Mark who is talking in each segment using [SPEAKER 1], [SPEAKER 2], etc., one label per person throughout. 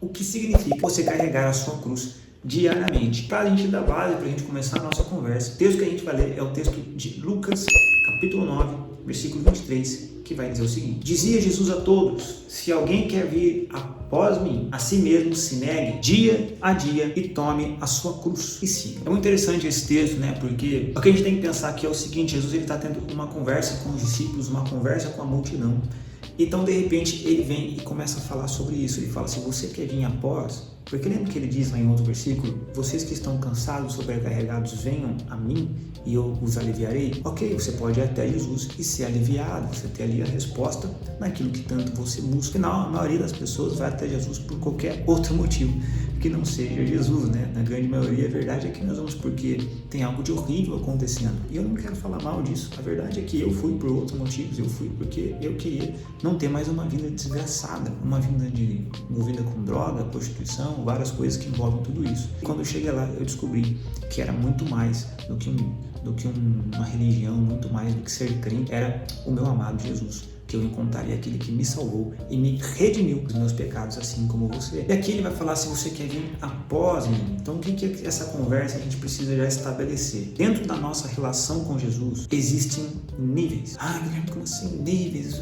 [SPEAKER 1] O que significa você carregar a sua cruz diariamente? Para a gente dar base, para a gente começar a nossa conversa, o texto que a gente vai ler é o texto de Lucas, capítulo 9, versículo 23, que vai dizer o seguinte: Dizia Jesus a todos: se alguém quer vir após mim, a si mesmo se negue dia a dia e tome a sua cruz e siga. É muito interessante esse texto, né? Porque o que a gente tem que pensar aqui é o seguinte: Jesus está tendo uma conversa com os discípulos, uma conversa com a multidão. Então, de repente, ele vem e começa a falar sobre isso. Ele fala: se você quer vir após, porque lembra que ele diz lá em outro versículo: vocês que estão cansados, sobrecarregados, venham a mim e eu os aliviarei. Ok, você pode ir até Jesus e ser aliviado, você ter ali a resposta naquilo que tanto você busca. Afinal, a maioria das pessoas vai até Jesus por qualquer outro motivo que não seja Jesus, né? Na grande maioria, a verdade é que nós vamos porque tem algo de horrível acontecendo. E eu não quero falar mal disso. A verdade é que eu fui por outros motivos. Eu fui porque eu queria não ter mais uma vida desgraçada, uma vida envolvida com droga, prostituição, várias coisas que envolvem tudo isso. E quando eu cheguei lá, eu descobri que era muito mais do que uma religião, muito mais do que ser crente. Era o meu amado Jesus, que eu encontraria aquele que me salvou e me redimiu dos meus pecados, assim como você. E aqui ele vai falar: se você quer vir após mim. Então, o que é essa conversa a gente precisa já estabelecer? Dentro da nossa relação com Jesus, existem níveis. Guilherme, como assim? Níveis?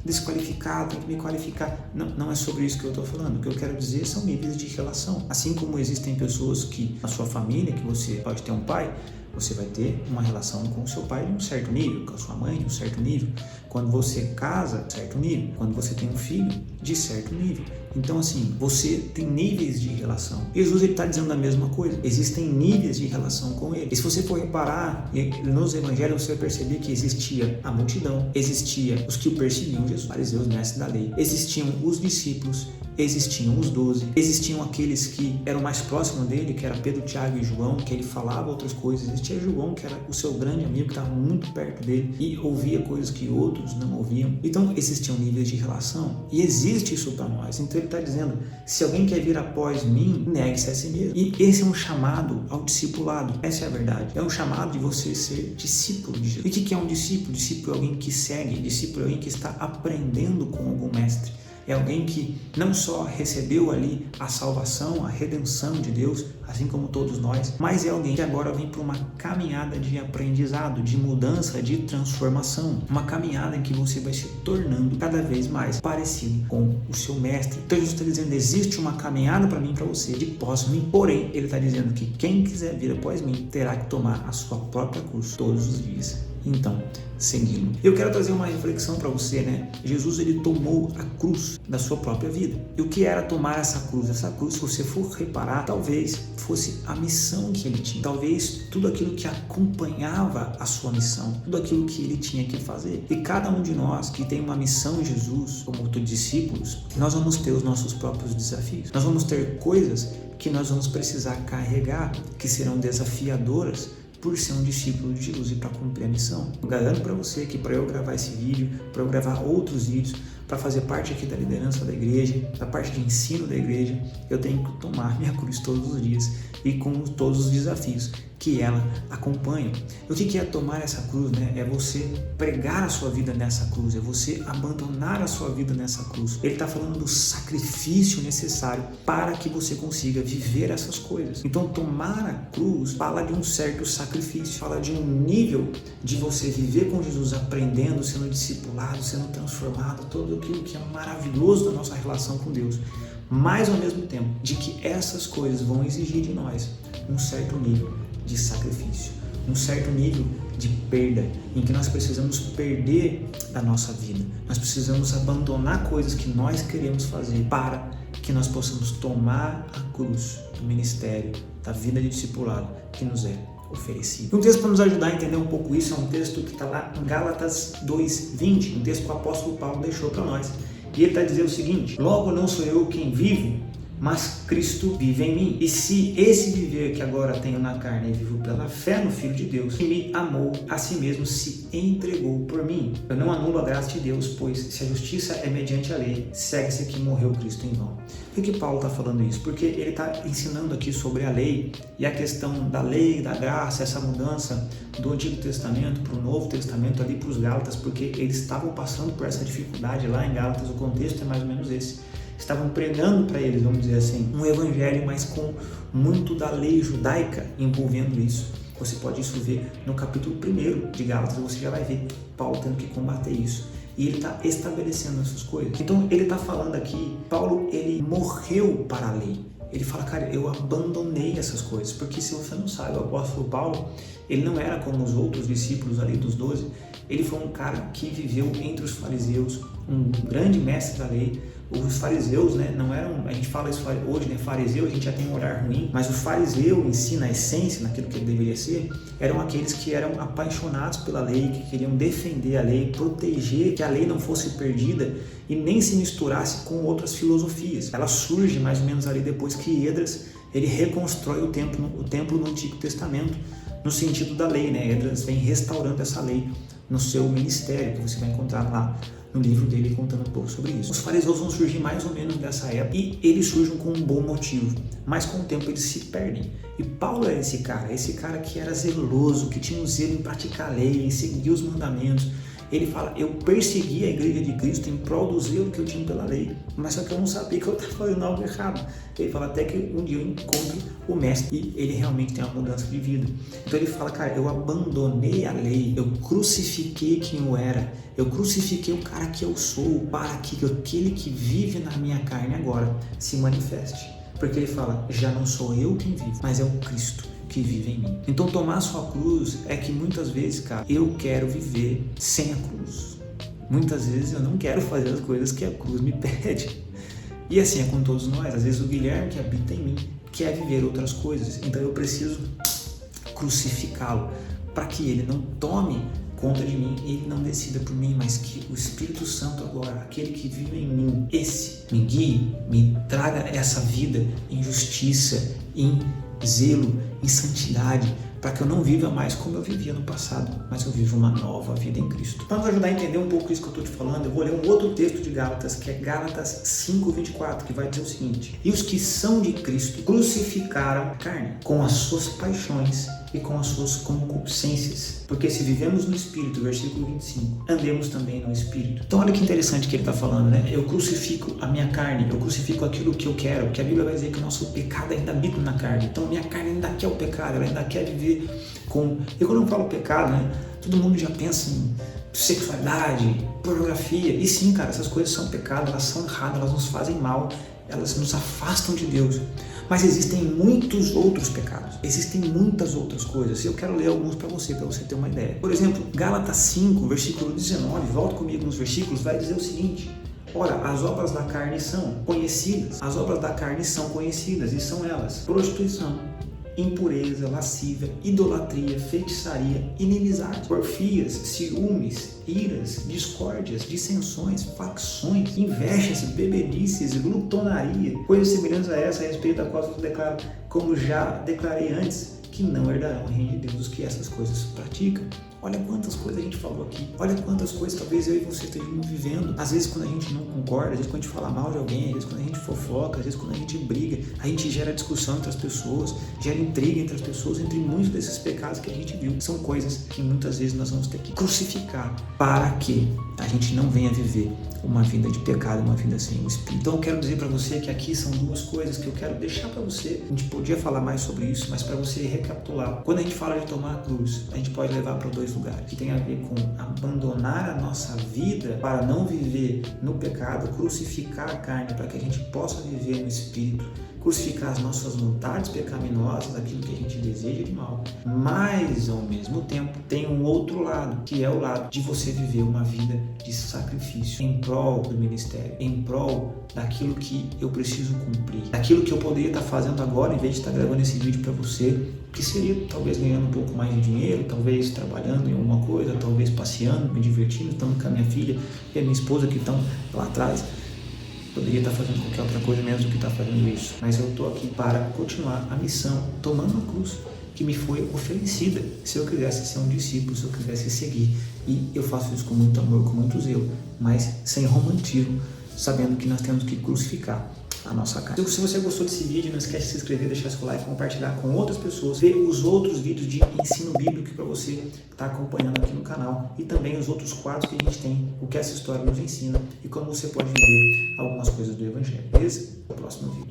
[SPEAKER 1] Desqualificado, tem que me qualificar. Não é sobre isso que eu estou falando. O que eu quero dizer são níveis de relação. Assim como existem pessoas que, na sua família, que você pode ter um pai, você vai ter uma relação com o seu pai de um certo nível, com a sua mãe de um certo nível. Quando você casa, de certo nível. Quando você tem um filho, de certo nível. Então, assim, você tem níveis de relação. Jesus está dizendo a mesma coisa. Existem níveis de relação com ele. E se você for reparar, nos evangelhos você vai perceber que existia a multidão, existia os que o perseguiam, Jesus, fariseus, mestres da lei, existiam os discípulos, existiam os 12, existiam aqueles que eram mais próximos dele, que era Pedro, Tiago e João, que ele falava outras coisas. Existia João, que era o seu grande amigo, que estava muito perto dele e ouvia coisas que outros não ouviam. Então, existiam níveis de relação e existe isso para nós. Então, ele está dizendo: se alguém quer vir após mim, negue-se a si mesmo. E esse é um chamado ao discipulado. Essa é a verdade. É um chamado de você ser discípulo de Jesus. E o que é um discípulo? Discípulo é alguém que segue. Discípulo é alguém que está aprendendo com algum mestre. É alguém que não só recebeu ali a salvação, a redenção de Deus, assim como todos nós, mas é alguém que agora vem para uma caminhada de aprendizado, de mudança, de transformação. Uma caminhada em que você vai se tornando cada vez mais parecido com o seu mestre. Então Jesus está dizendo: existe uma caminhada para mim e para você, de pós mim. Porém, ele está dizendo que quem quiser vir após mim terá que tomar a sua própria cruz todos os dias. Então, seguindo. Eu quero trazer uma reflexão para você, né? Jesus, ele tomou a cruz da sua própria vida. E o que era tomar essa cruz? Essa cruz, se você for reparar, talvez fosse a missão que ele tinha. Talvez tudo aquilo que acompanhava a sua missão. Tudo aquilo que ele tinha que fazer. E cada um de nós que tem uma missão em Jesus, como discípulos, nós vamos ter os nossos próprios desafios. Nós vamos ter coisas que nós vamos precisar carregar, que serão desafiadoras, por ser um discípulo de Jesus e para cumprir a missão. Eu garanto para você que para eu gravar esse vídeo, para eu gravar outros vídeos, para fazer parte aqui da liderança da igreja, da parte de ensino da igreja, eu tenho que tomar minha cruz todos os dias e com todos os desafios que ela acompanha. O que é tomar essa cruz, né? É você pregar a sua vida nessa cruz, é você abandonar a sua vida nessa cruz. Ele está falando do sacrifício necessário para que você consiga viver essas coisas. Então, tomar a cruz fala de um certo sacrifício, fala de um nível de você viver com Jesus, aprendendo, sendo discipulado, sendo transformado, todo aquilo que é maravilhoso da nossa relação com Deus. Mas, ao mesmo tempo, de que essas coisas vão exigir de nós um certo nível de sacrifício, um certo nível de perda, em que nós precisamos perder da nossa vida. Nós precisamos abandonar coisas que nós queremos fazer para que nós possamos tomar a cruz do ministério, da vida de discipulado que nos é oferecido. Um texto para nos ajudar a entender um pouco isso é um texto que está lá em Gálatas 2:20, um texto que o apóstolo Paulo deixou para nós. E ele está dizendo o seguinte: logo não sou eu quem vivo, mas Cristo vive em mim. E se esse viver que agora tenho na carne é vivo pela fé no Filho de Deus, que me amou a si mesmo, se entregou por mim. Eu não anulo a graça de Deus, pois se a justiça é mediante a lei, segue-se que morreu Cristo em vão. Por que Paulo está falando isso? Porque ele está ensinando aqui sobre a lei e a questão da lei, da graça, essa mudança do Antigo Testamento para o Novo Testamento ali para os Gálatas, porque eles estavam passando por essa dificuldade lá em Gálatas. O contexto é mais ou menos esse. estavam pregando para eles, vamos dizer assim, um evangelho, mas com muito da lei judaica envolvendo isso. Você pode isso ver no capítulo 1 de Gálatas, você já vai ver Paulo tendo que combater isso. E ele está estabelecendo essas coisas. Então ele está falando aqui, Paulo, ele morreu para a lei. Ele fala, cara, eu abandonei essas coisas. Porque se você não sabe, o apóstolo Paulo, ele não era como os outros discípulos ali dos 12. Ele foi um cara que viveu entre os fariseus, um grande mestre da lei. Os fariseus, né, não eram, a gente fala isso hoje, né, fariseu, a gente já tem um olhar ruim, mas o fariseu em si, na essência, naquilo que ele deveria ser, eram aqueles que eram apaixonados pela lei, que queriam defender a lei, proteger que a lei não fosse perdida e nem se misturasse com outras filosofias. Ela surge mais ou menos ali depois que Esdras, ele reconstrói o templo no Antigo Testamento, no sentido da lei, né? Esdras vem restaurando essa lei no seu ministério, que você vai encontrar lá no livro dele contando um pouco sobre isso. Os fariseus vão surgir mais ou menos nessa época e eles surgem com um bom motivo, mas com o tempo eles se perdem. E Paulo é esse cara que era zeloso, que tinha um zelo em praticar a lei, em seguir os mandamentos. Ele fala, eu persegui a igreja de Cristo em prol do zelo que eu tinha pela lei, mas só que eu não sabia que eu estava fazendo algo errado. Ele fala até que um dia eu encontro o mestre e ele realmente tem uma mudança de vida. Então ele fala, cara, eu abandonei a lei, eu crucifiquei quem eu era, eu crucifiquei o cara que eu sou para que aquele que vive na minha carne agora se manifeste. Porque ele fala, já não sou eu quem vive, mas é o Cristo que vive em mim. Então tomar a sua cruz é que muitas vezes, cara, eu quero viver sem a cruz. Muitas vezes eu não quero fazer as coisas que a cruz me pede. E assim é com todos nós. Às vezes o Guilherme que habita em mim quer viver outras coisas. Então eu preciso crucificá-lo para que ele não tome conta de mim, ele não decida por mim, mas que o Espírito Santo agora, aquele que vive em mim, esse me guie, me traga essa vida em justiça, em zelo, em santidade, para que eu não viva mais como eu vivia no passado, mas eu vivo uma nova vida em Cristo. Para nos ajudar a entender um pouco isso que eu estou te falando, eu vou ler um outro texto de Gálatas, que é Gálatas 5:24, que vai dizer o seguinte: e os que são de Cristo crucificaram a carne com as suas paixões e com as suas concupiscências. Porque se vivemos no Espírito, versículo 25, andemos também no Espírito. Então olha que interessante que ele está falando, né? Eu crucifico a minha carne, eu crucifico aquilo que eu quero, porque a Bíblia vai dizer que o nosso pecado ainda habita na carne. Então minha carne ainda quer o pecado, ela ainda quer viver com... E quando eu falo pecado, né? Todo mundo já pensa em sexualidade, pornografia. E sim, cara, essas coisas são pecado, elas são erradas, elas nos fazem mal, elas nos afastam de Deus. Mas existem muitos outros pecados, existem muitas outras coisas. Eu quero ler alguns para você ter uma ideia. Por exemplo, Gálatas 5, versículo 19, volta comigo nos versículos, vai dizer o seguinte: ora, as obras da carne são conhecidas, as obras da carne são conhecidas, e são elas: prostituição, impureza, lascívia, idolatria, feitiçaria, inimizade, porfias, ciúmes, iras, discórdias, dissensões, facções, invejas, bebedices, glutonaria, coisas semelhantes a essa, a respeito da qual eu declaro, como já declarei antes, que não herdarão o reino de Deus os que essas coisas praticam. Olha quantas coisas a gente falou aqui, olha quantas coisas talvez eu e você estejamos vivendo. Às vezes quando a gente não concorda, às vezes quando a gente fala mal de alguém, às vezes quando a gente fofoca, às vezes quando a gente briga, a gente gera discussão entre as pessoas, gera intriga entre as pessoas, entre muitos desses pecados que a gente viu. São coisas que muitas vezes nós vamos ter que crucificar para que a gente não venha viver uma vida de pecado, uma vida sem o Espírito. Então eu quero dizer para você que aqui são duas coisas que eu quero deixar para você. A gente podia falar mais sobre isso, mas para você recapitular. Quando a gente fala de tomar a cruz, a gente pode levar para dois lugares, que tem a ver com abandonar a nossa vida para não viver no pecado, crucificar a carne para que a gente possa viver no Espírito, crucificar as nossas vontades pecaminosas, aquilo que a gente deseja de mal. Mas, ao mesmo tempo, tem um outro lado, que é o lado de você viver uma vida de sacrifício em prol do ministério, em prol daquilo que eu preciso cumprir, daquilo que eu poderia estar fazendo agora, em vez de estar gravando esse vídeo para você, que seria talvez ganhando um pouco mais de dinheiro, talvez trabalhando em alguma coisa, talvez passeando, me divertindo, estando com a minha filha e a minha esposa que estão lá atrás. Poderia estar fazendo qualquer outra coisa menos do que está fazendo isso. Mas eu estou aqui para continuar a missão, tomando a cruz que me foi oferecida. Se eu quisesse ser um discípulo, se eu quisesse seguir. E eu faço isso com muito amor, com muito zelo, mas sem romantismo, sabendo que nós temos que crucificar a nossa carne. Então, se você gostou desse vídeo, não esquece de se inscrever, deixar seu like, compartilhar com outras pessoas, ver os outros vídeos de ensino bíblico para você estar acompanhando aqui no canal e também os outros quadros que a gente tem, o que essa história nos ensina e como você pode viver algumas coisas do Evangelho. Beleza? No próximo vídeo.